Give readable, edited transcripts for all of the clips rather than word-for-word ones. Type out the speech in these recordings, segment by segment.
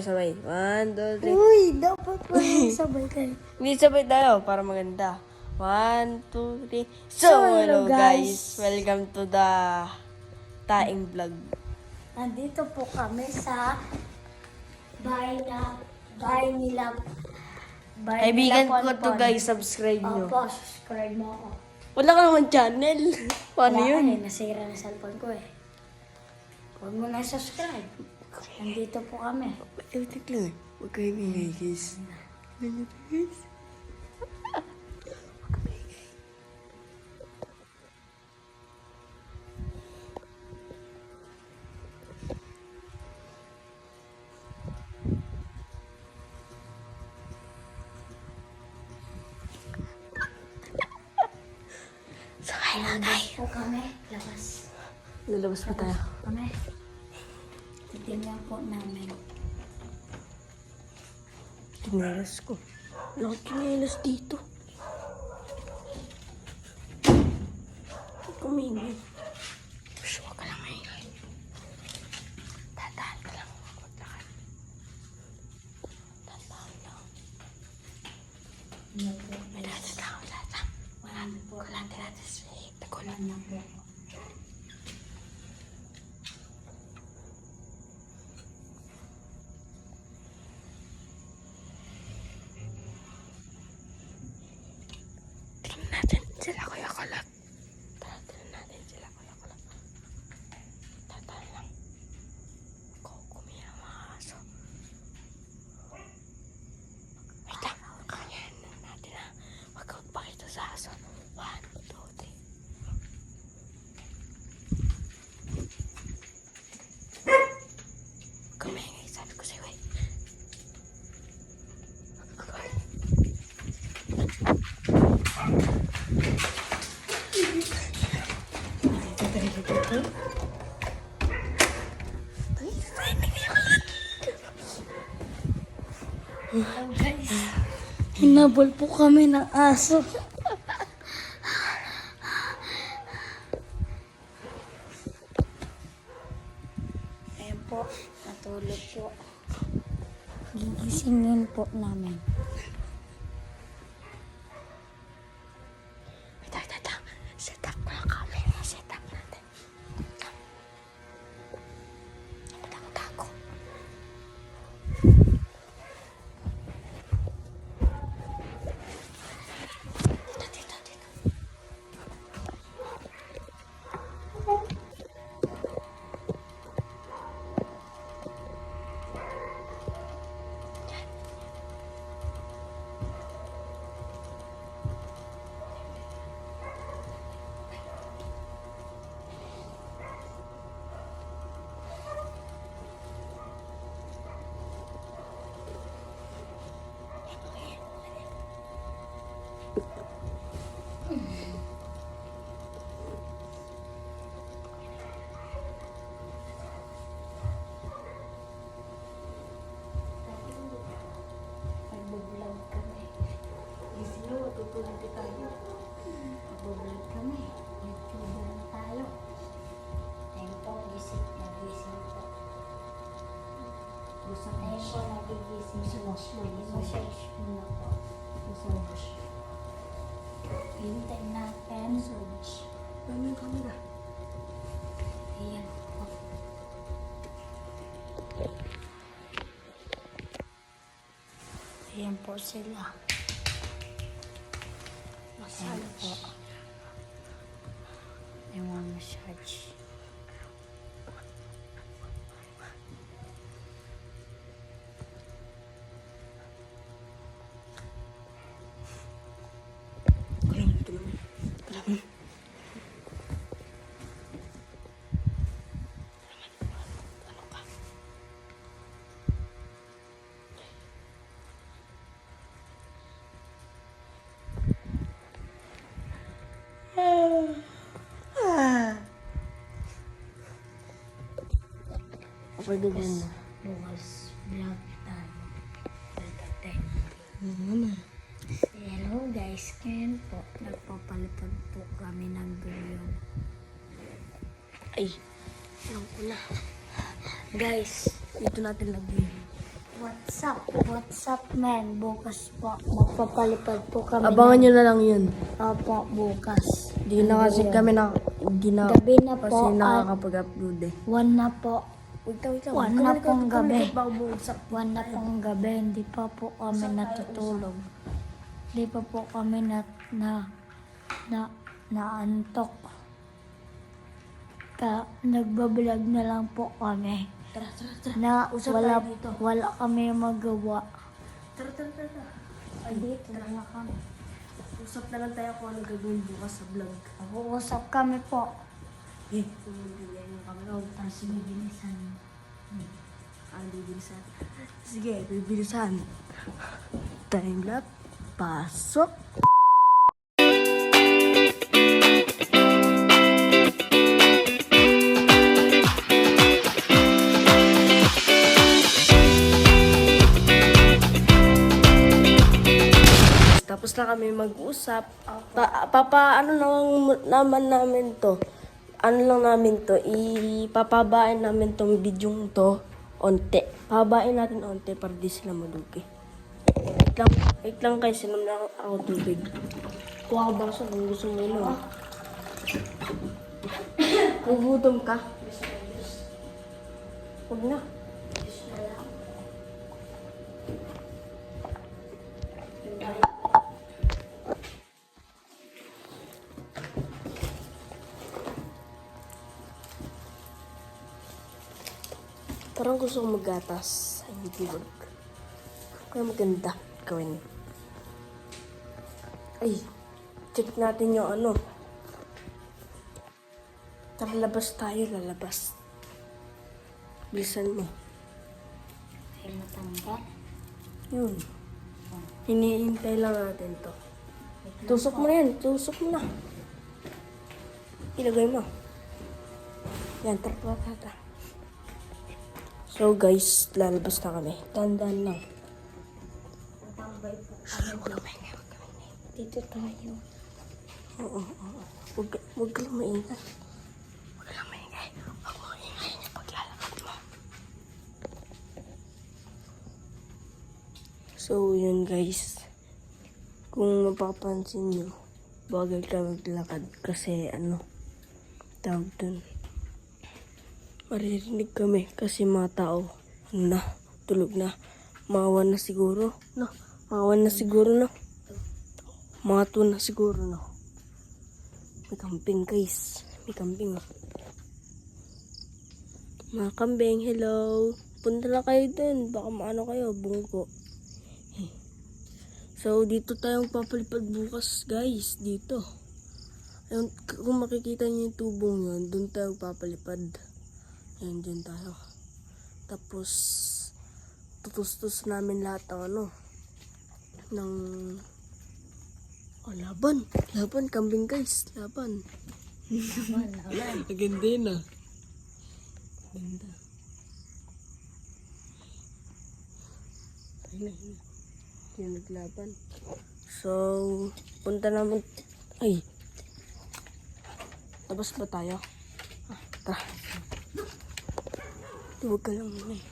Sabay. 1, 2, 3. Uy, dapat pa sabay kayo. Hindi sabay tayo para maganda. 1, 2, 3. So, hello, hello guys. Welcome to the Taing Vlog. Nandito po kami sa bahay nila. Kaibigan ko to guys, subscribe nyo. Opo, subscribe mo ako. Wala ka naman channel. Paano Wala yun? ka nasira na cellphone ko eh. Huwag mo na subscribe. Nandito po kami. Epic lang eh. Huwag kayo ingay guys. Ano to guys? Labas po kami. Labas. Lalabas pa tayo. Kami. Titignan po namin. Kinelas ko. Wala akong kinelas dito. Kumingin. Huwag ka lang maingay. Tatahan ka lang. Maglakad. Tatahan lang. Wala tatahan. Wala tatahan. Tagulan na po. Tingnan natin sila Kuya Kulot. Tingnan natin sila Kuya Kulot. Tatahan lang. Kumiya ang mga aso. Wait lang. Kanyan natin ha. Huwag kang pakita sa aso. 1, 2, 3. Kumingay, sabi ko sa'yo eh. Guys, hinabol po kami ng aso. Ayan po, natulog po. Gigisingin po namin. Wait lang. Set up ko yung camera. Set up natin. Dapat ako tago. Dito. Nagbo-vlog kami. Islo, tutulog tayo. Nagbo-vlog kami. YouTuber na tayo. Ayun po, nagising po. Ayun po, nagigising po. Massage muna po. Massage. Hintay natin. Massage. Dami yung camera. Ayan po. Ayan po sila. Massage po. Ayan po, massage. Pwede ba na? Bukas vlog tayo. Pagdating. Ano? Hello guys, ngayon po, nagpapalipad po kami ng bilyon. Ay, alam ko na. Guys, Dito natin lagyan. what's up? What's up, man? Bukas po, magpapalipad po kami. Abangan nyo na lang yun. Opo, bukas. Di na kasi kami na... Gabi na kasi po at nakakapag-upload eh. 1 na po. Wait lang. One na pong gabi. Bago bumagsak. 1 na pong gabi. Hindi pa po kami natutulog. Hindi pa po kami naantok. Nagbablog na lang po kami. Tara. Na Usap wala, tayo dito. wala kami magawa. Tara. Ay, dito na kami. Usap na lang tayo kung ano gagawin bukas sa vlog. Nag-uusap kami po. Eh, yung camera. Tapos bibilisan. Bibilisan. Sige, bibilisan. Time lapse. Pasok. Tapos na kami mag-usap. Ano naman namin to? Ano lang namin to? Ipapabain namin tong bidyong to. Onte. Pabain natin onte para di sila madugi. Wait lang guys. Sinom na ako tubig. Kuha ko baso kung gusto mo inom. Nagugutom ka? Huwag na. Parang gusto ko maggatas. Ay, hindi wag. Kaya maganda gawin. Ay, check natin yung ano. Tara, labas tayo. Lalabas. Bilisan mo. Ay, matanda. Yun. Hinihintay lang natin to. Tusok mo na yan. Tusok mo na. Ilagay mo. Yan, tara. So guys, lalabas na kami. Tandaan lang. Huwag ka maingay. Dito tayo. Oo. Huwag ka lang maingay. Huwag mo ingay niya paglalakad mo. So yun guys. Kung mapapansin nyo, bagal ka maglakad kasi tawag dun. Maririnig kami kasi mga tao tulog na. Mga 1 na siguro. No. Mga 1 na siguro, no. Mga 2 na siguro, no. May kambing, guys. May kambing, no. Mga kambing, hello. Punta lang kayo dun. Baka maano kayo, bungko. So, dito tayong papalipad bukas, guys. Dito. Ayun, kung makikita niyo yung tubong yun, dun tayo papalipad. Ayan, dyan tayo. Tapos, tutustos namin lahat ng laban. Laban, kambing guys. Laban. Laban. Maganda yun Ganda. Ayun. Yung naglaban. So, punta namin. Ay. Tapos ba tayo? Tara. Huwag ka lang muna eh.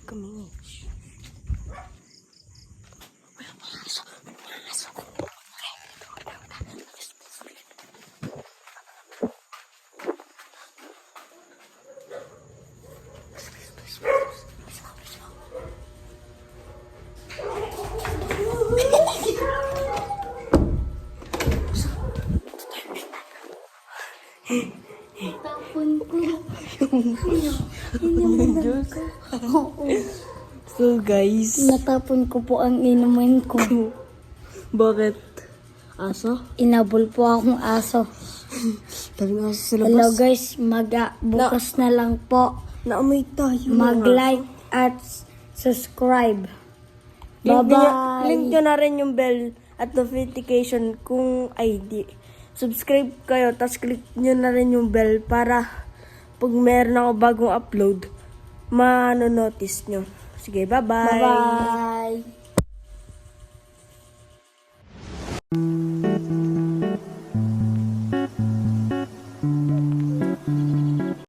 Kami Shhh. Tapon ko. So guys. Natapon ko po ang inumin ko. Bakit? Aso? Inabol po akong aso. Tabi nga sa Hello labas. guys, bukas na lang po. Naamoy tayo. Mag-like at subscribe. Link Bye-bye. nyo na rin yung bell at notification kung subscribe kayo, tapos click nyo na rin yung bell para pag meron ako bagong upload, ma-notice nyo. Sige, bye-bye. Bye-bye.